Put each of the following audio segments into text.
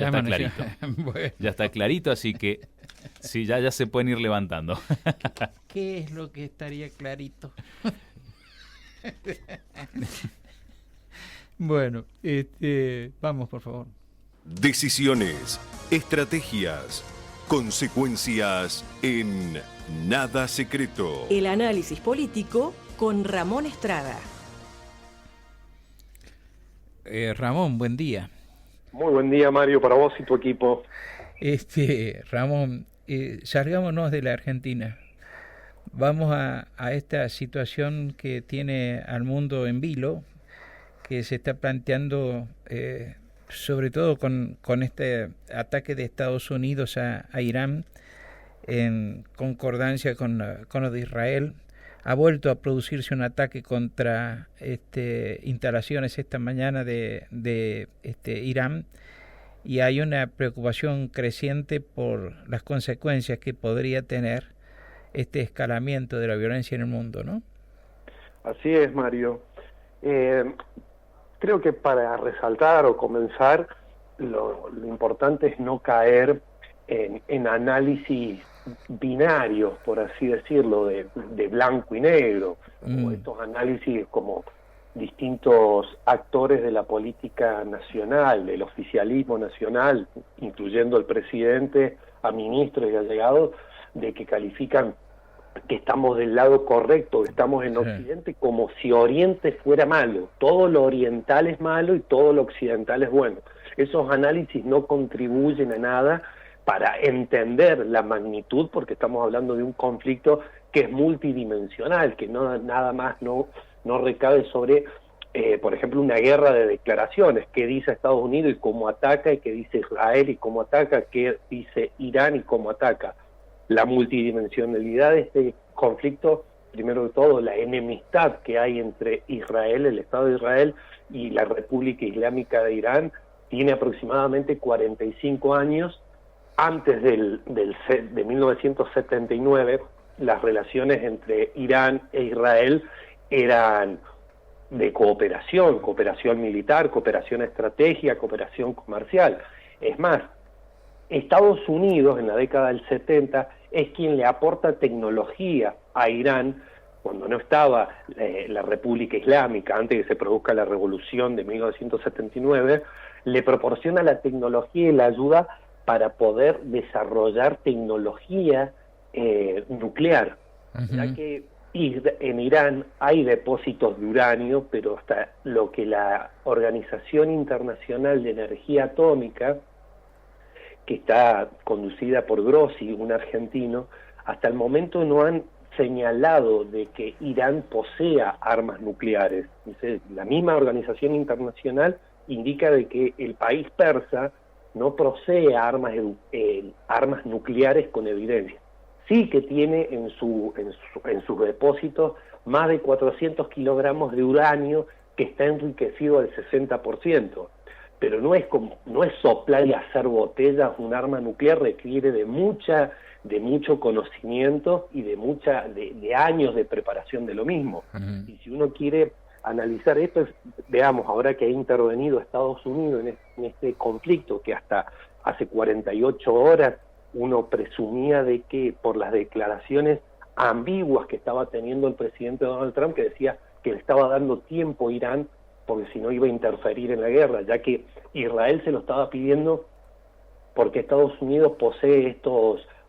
Ya está clarito. Bueno. Ya está clarito, así que sí, ya se pueden ir levantando. ¿Qué es lo que estaría clarito? Bueno, vamos, por favor. Decisiones, estrategias, consecuencias en Nada Secreto. El análisis político con Ramón Estrada. Ramón, buen día. Muy buen día, Mario, para vos y tu equipo. Ramón, salgámonos de la Argentina. Vamos a esta situación que tiene al mundo en vilo, que se está planteando sobre todo con este ataque de Estados Unidos a Irán, en concordancia con lo de Israel. Ha vuelto a producirse un ataque contra instalaciones esta mañana de Irán, y hay una preocupación creciente por las consecuencias que podría tener este escalamiento de la violencia en el mundo, ¿no? Así es, Mario. Creo que para resaltar o comenzar, lo importante es no caer en análisis binarios, por así decirlo, de blanco y negro, o estos análisis como distintos actores de la política nacional, del oficialismo nacional, incluyendo el presidente, a ministros y allegados, de que califican que estamos del lado correcto, que estamos en Occidente, como si Oriente fuera malo. Todo lo oriental es malo y todo lo occidental es bueno. Esos análisis no contribuyen a nada para entender la magnitud, porque estamos hablando de un conflicto que es multidimensional, que nada más no recae sobre, por ejemplo, una guerra de declaraciones, qué dice Estados Unidos y cómo ataca, y qué dice Israel y cómo ataca, qué dice Irán y cómo ataca. La multidimensionalidad de este conflicto, primero de todo, la enemistad que hay entre Israel, el Estado de Israel, y la República Islámica de Irán, tiene aproximadamente 45 años. Antes de 1979, las relaciones entre Irán e Israel eran de cooperación militar, cooperación estratégica, cooperación comercial. Es más, Estados Unidos en la década del 70 es quien le aporta tecnología a Irán cuando no estaba la República Islámica, antes de que se produzca la revolución de 1979, le proporciona la tecnología y la ayuda para poder desarrollar tecnología nuclear, ya que en Irán hay depósitos de uranio, pero hasta lo que la Organización Internacional de Energía Atómica, que está conducida por Grossi, un argentino, hasta el momento no han señalado de que Irán posea armas nucleares. Dice, la misma organización internacional indica de que el país persa no posee armas nucleares con evidencia. Sí que tiene en sus depósitos más de 400 kilogramos de uranio que está enriquecido al 60%. Pero no es soplar y hacer botellas. Un arma nuclear requiere de mucho conocimiento y de años de preparación de lo mismo. Y si uno quiere analizar esto, veamos, ahora que ha intervenido Estados Unidos en este conflicto, que hasta hace 48 horas uno presumía de que por las declaraciones ambiguas que estaba teniendo el presidente Donald Trump, que decía que le estaba dando tiempo a Irán porque si no iba a interferir en la guerra, ya que Israel se lo estaba pidiendo porque Estados Unidos posee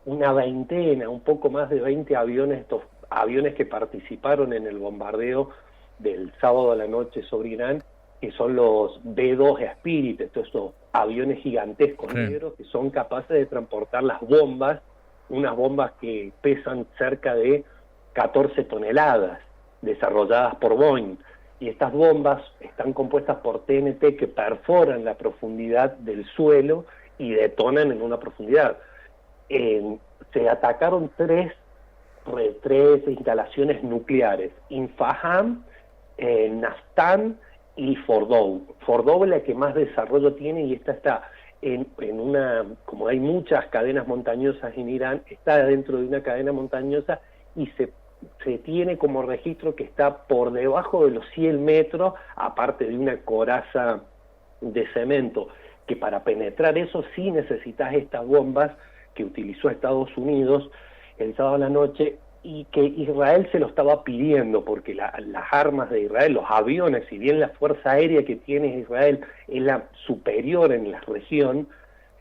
una veintena, un poco más de 20 aviones, estos aviones que participaron en el bombardeo del sábado a la noche sobre Irán, que son los B-2 Spirit, estos aviones gigantescos negros que son capaces de transportar las bombas, unas bombas que pesan cerca de 14 toneladas, desarrolladas por Boeing. Y estas bombas están compuestas por TNT que perforan la profundidad del suelo y detonan en una profundidad. Se atacaron tres instalaciones nucleares, in Faham, Naftán y Fordow. Fordow es la que más desarrollo tiene, y esta está como hay muchas cadenas montañosas en Irán, está dentro de una cadena montañosa y se tiene como registro que está por debajo de los 100 metros, aparte de una coraza de cemento que para penetrar eso sí necesitas estas bombas que utilizó Estados Unidos el sábado a la noche, y que Israel se lo estaba pidiendo, porque las armas de Israel, los aviones, si bien la fuerza aérea que tiene Israel es la superior en la región,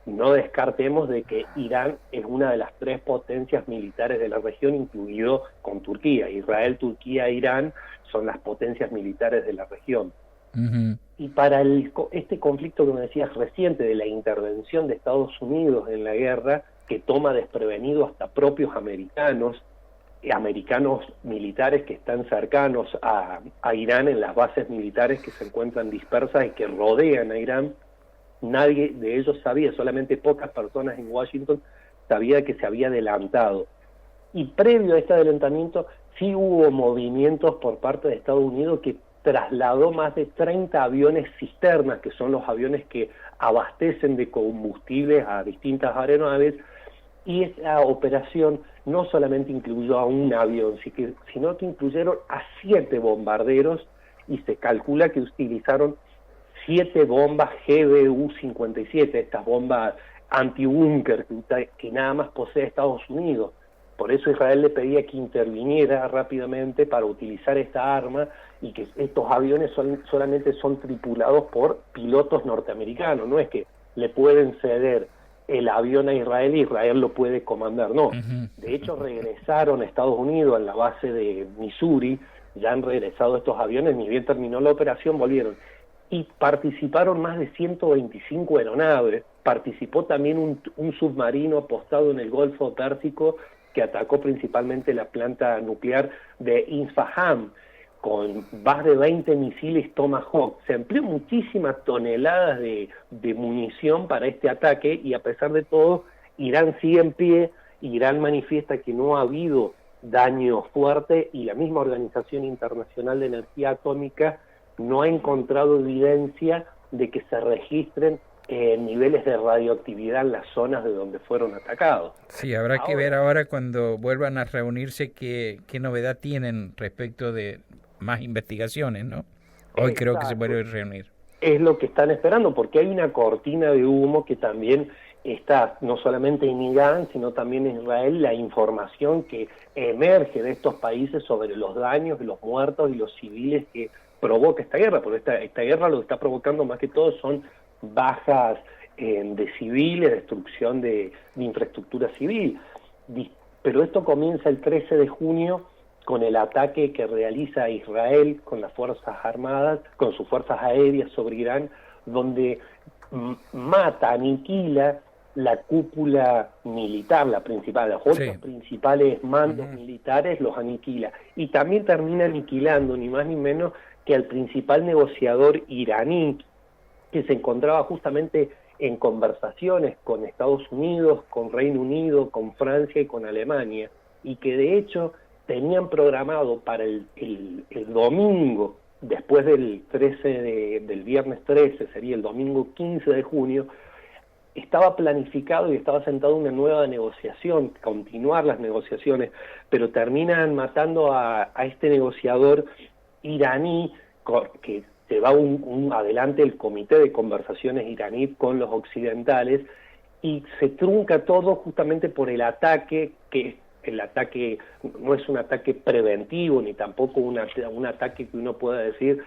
no descartemos de que Irán es una de las 3 potencias militares de la región, incluido con Turquía. Israel, Turquía e Irán son las potencias militares de la región. Ujú. Y para este conflicto que me decías reciente de la intervención de Estados Unidos en la guerra, que toma desprevenido hasta propios americanos militares que están cercanos a Irán en las bases militares que se encuentran dispersas y que rodean a Irán, nadie de ellos sabía, solamente pocas personas en Washington sabía que se había adelantado. Y previo a este adelantamiento sí hubo movimientos por parte de Estados Unidos que trasladó más de 30 aviones cisternas, que son los aviones que abastecen de combustibles a distintas aeronaves, y esa operación no solamente incluyó a un avión, sino que incluyeron a 7 bombarderos, y se calcula que utilizaron 7 bombas GBU-57, estas bombas antibúnker que nada más posee Estados Unidos. Por eso Israel le pedía que interviniera rápidamente para utilizar esta arma, y que estos aviones solamente son tripulados por pilotos norteamericanos, no es que le pueden ceder el avión a Israel y Israel lo puede comandar, no. De hecho, regresaron a Estados Unidos en la base de Missouri, ya han regresado estos aviones, ni bien terminó la operación, volvieron. Y participaron más de 125 aeronaves, participó también un submarino apostado en el Golfo Pérsico que atacó principalmente la planta nuclear de Isfahan, con más de 20 misiles Tomahawk. Se empleó muchísimas toneladas de munición para este ataque, y a pesar de todo, Irán sigue en pie. Irán manifiesta que no ha habido daño fuerte, y la misma Organización Internacional de Energía Atómica no ha encontrado evidencia de que se registren niveles de radioactividad en las zonas de donde fueron atacados. Sí, habrá que ver ahora cuando vuelvan a reunirse qué novedad tienen respecto de más investigaciones, ¿no? Hoy creo que se vuelve a reunir. Es lo que están esperando, porque hay una cortina de humo que también está no solamente en Irán, sino también en Israel, la información que emerge de estos países sobre los daños, los muertos y los civiles que provoca esta guerra, porque esta guerra lo que está provocando más que todo son bajas de civiles, destrucción de infraestructura civil. Pero esto comienza el 13 de junio con el ataque que realiza Israel con las fuerzas armadas, con sus fuerzas aéreas sobre Irán, donde mata, aniquila la cúpula militar, la principal, los 8 principales mandos militares los aniquila, y también termina aniquilando ni más ni menos que al principal negociador iraní, que se encontraba justamente en conversaciones con Estados Unidos, con Reino Unido, con Francia y con Alemania, y que de hecho tenían programado para el domingo, después del del viernes 13, sería el domingo 15 de junio, estaba planificado y estaba sentado una nueva negociación, continuar las negociaciones, pero terminan matando a este negociador iraní, que lleva adelante el comité de conversaciones iraní con los occidentales, y se trunca todo justamente por el ataque, que el ataque no es un ataque preventivo, ni tampoco un ataque que uno pueda decir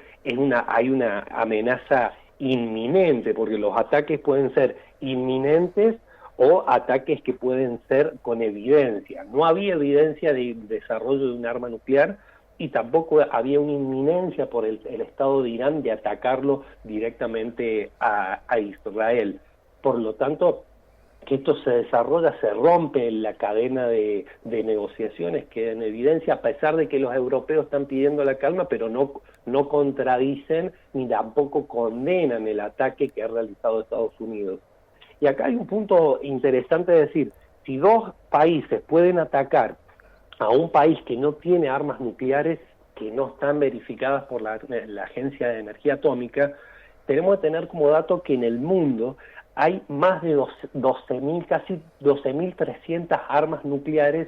hay una amenaza inminente, porque los ataques pueden ser inminentes o ataques que pueden ser con evidencia. No había evidencia de desarrollo de un arma nuclear, y tampoco había una inminencia por el Estado de Irán de atacarlo directamente a Israel. Por lo tanto, que esto se desarrolla, se rompe la cadena de negociaciones, queda en evidencia, a pesar de que los europeos están pidiendo la calma, pero no contradicen ni tampoco condenan el ataque que ha realizado Estados Unidos. Y acá hay un punto interesante de decir, si 2 países pueden atacar a un país que no tiene armas nucleares, que no están verificadas por la Agencia de Energía Atómica, tenemos que tener como dato que en el mundo hay más de 12.000, casi 12.300 armas nucleares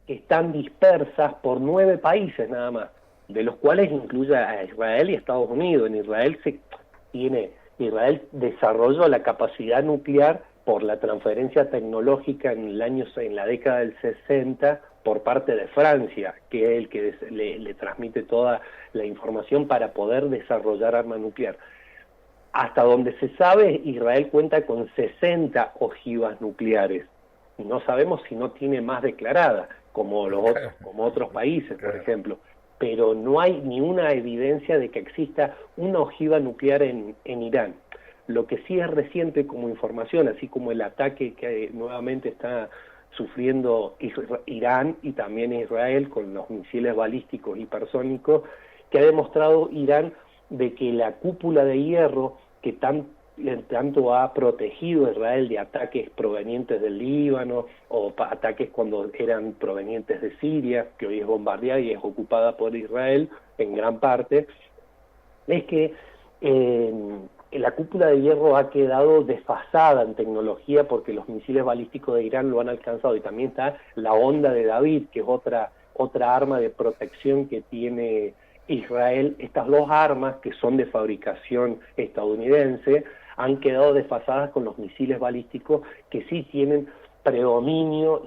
que están dispersas por 9 países nada más, de los cuales incluye a Israel y Estados Unidos. En Israel se tiene Israel desarrolló la capacidad nuclear por la transferencia tecnológica en la década del 60 por parte de Francia, que es el que le transmite toda la información para poder desarrollar arma nuclear. Hasta donde se sabe, Israel cuenta con 60 ojivas nucleares. No sabemos si no tiene más declaradas, como otros países, por ejemplo. Pero no hay ni una evidencia de que exista una ojiva nuclear en Irán. Lo que sí es reciente como información, así como el ataque que nuevamente está sufriendo Irán y también Israel con los misiles balísticos hipersónicos, que ha demostrado Irán de que la cúpula de hierro que tanto ha protegido a Israel de ataques provenientes del Líbano o ataques cuando eran provenientes de Siria, que hoy es bombardeada y es ocupada por Israel en gran parte, es que la cúpula de hierro ha quedado desfasada en tecnología porque los misiles balísticos de Irán lo han alcanzado, y también está la onda de David, que es otra arma de protección que tiene Israel. Estas dos armas, que son de fabricación estadounidense, han quedado desfasadas con los misiles balísticos, que sí tienen predominio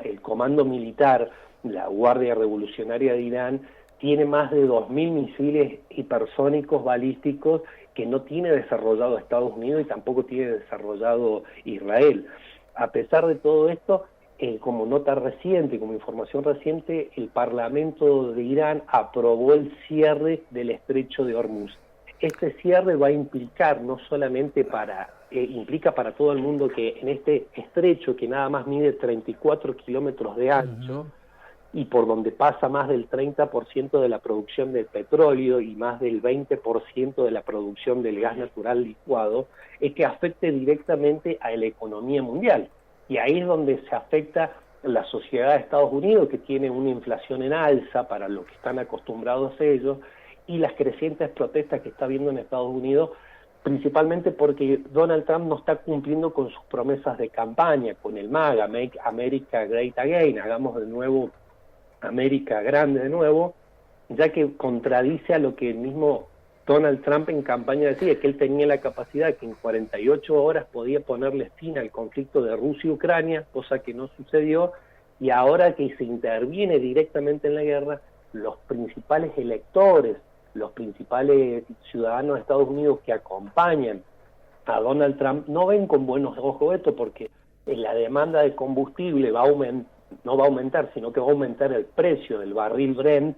el comando militar, la Guardia Revolucionaria de Irán, tiene más de 2.000 misiles hipersónicos balísticos que no tiene desarrollado Estados Unidos y tampoco tiene desarrollado Israel. A pesar de todo esto, como nota reciente, como información reciente, el Parlamento de Irán aprobó el cierre del Estrecho de Hormuz. Este cierre va a implicar no solamente implica para todo el mundo que en este estrecho, que nada más mide 34 kilómetros de ancho, y por donde pasa más del 30% de la producción del petróleo y más del 20% de la producción del gas natural licuado, es que afecte directamente a la economía mundial. Y ahí es donde se afecta la sociedad de Estados Unidos, que tiene una inflación en alza para lo que están acostumbrados ellos, y las crecientes protestas que está habiendo en Estados Unidos, principalmente porque Donald Trump no está cumpliendo con sus promesas de campaña, con el MAGA, Make America Great Again, hagamos de nuevo América grande de nuevo, ya que contradice a lo que el mismo Donald Trump en campaña decía, que él tenía la capacidad que en 48 horas podía ponerle fin al conflicto de Rusia y Ucrania, cosa que no sucedió, y ahora que se interviene directamente en la guerra, los principales electores, los principales ciudadanos de Estados Unidos que acompañan a Donald Trump no ven con buenos ojos esto, porque la demanda de combustible no va a aumentar, sino que va a aumentar el precio del barril Brent,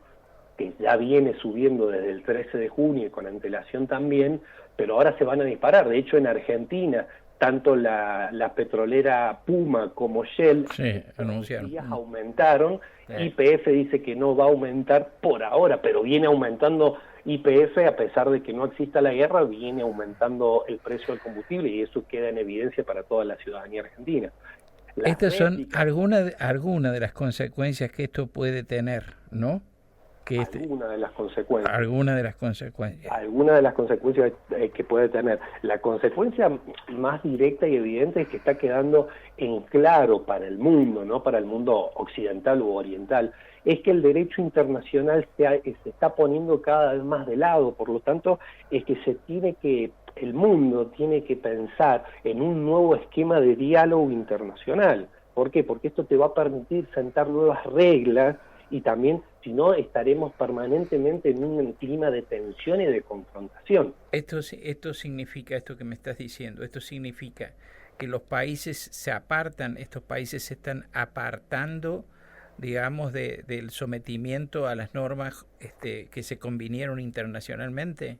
que ya viene subiendo desde el 13 de junio y con antelación también, pero ahora se van a disparar. De hecho, en Argentina, tanto la petrolera Puma como Shell anunciaron. Aumentaron. YPF dice que no va a aumentar por ahora, pero viene aumentando YPF, a pesar de que no exista la guerra, viene aumentando el precio del combustible, y eso queda en evidencia para toda la ciudadanía argentina. Estas son algunas de las consecuencias que esto puede tener, ¿no? Algunas de las consecuencias. Algunas de las consecuencias. Algunas de las consecuencias que puede tener. La consecuencia más directa y evidente es que está quedando en claro para el mundo, no para el mundo occidental u oriental, es que el derecho internacional se está poniendo cada vez más de lado. Por lo tanto, es que el mundo tiene que pensar en un nuevo esquema de diálogo internacional. ¿Por qué? Porque esto te va a permitir sentar nuevas reglas, y también, si no, estaremos permanentemente en un clima de tensión y de confrontación. Esto significa, esto que me estás diciendo, esto significa que los países se apartan, estos países se están apartando, digamos, del sometimiento a las normas que se convinieron internacionalmente.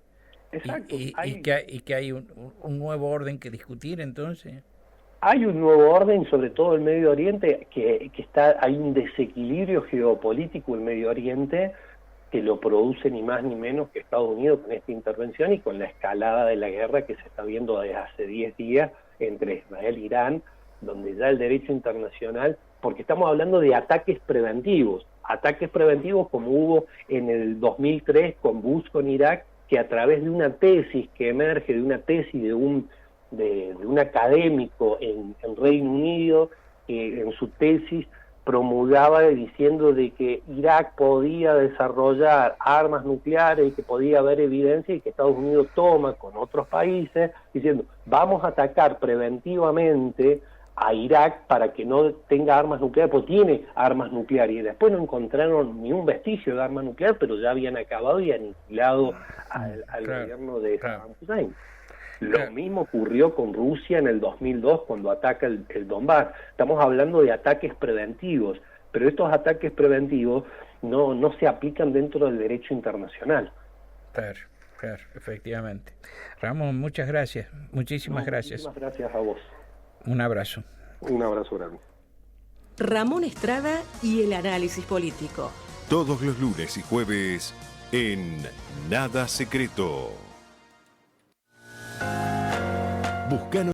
Exacto. Y que hay un nuevo orden que discutir, entonces. Hay un nuevo orden, sobre todo el Medio Oriente, hay un desequilibrio geopolítico en el Medio Oriente que lo produce ni más ni menos que Estados Unidos con esta intervención y con la escalada de la guerra que se está viendo desde hace 10 días entre Israel e Irán, donde ya el derecho internacional, porque estamos hablando de ataques preventivos como hubo en el 2003 con Bush con Irak, que a través de una tesis que emerge, de una tesis de un académico en Reino Unido, en su tesis promulgaba diciendo de que Irak podía desarrollar armas nucleares y que podía haber evidencia, y que Estados Unidos toma con otros países diciendo vamos a atacar preventivamente a Irak para que no tenga armas nucleares, pues tiene armas nucleares, y después no encontraron ni un vestigio de armas nucleares, pero ya habían acabado y aniquilado al gobierno de Saddam Hussein. Lo mismo ocurrió con Rusia en el 2002 cuando ataca el Donbass. Estamos hablando de ataques preventivos, pero estos ataques preventivos no se aplican dentro del derecho internacional. Claro, efectivamente. Ramón, muchas gracias, muchísimas gracias. Muchísimas gracias a vos. Un abrazo. Un abrazo grande. Ramón Estrada y el análisis político. Todos los lunes y jueves en Nada Secreto. Buscanos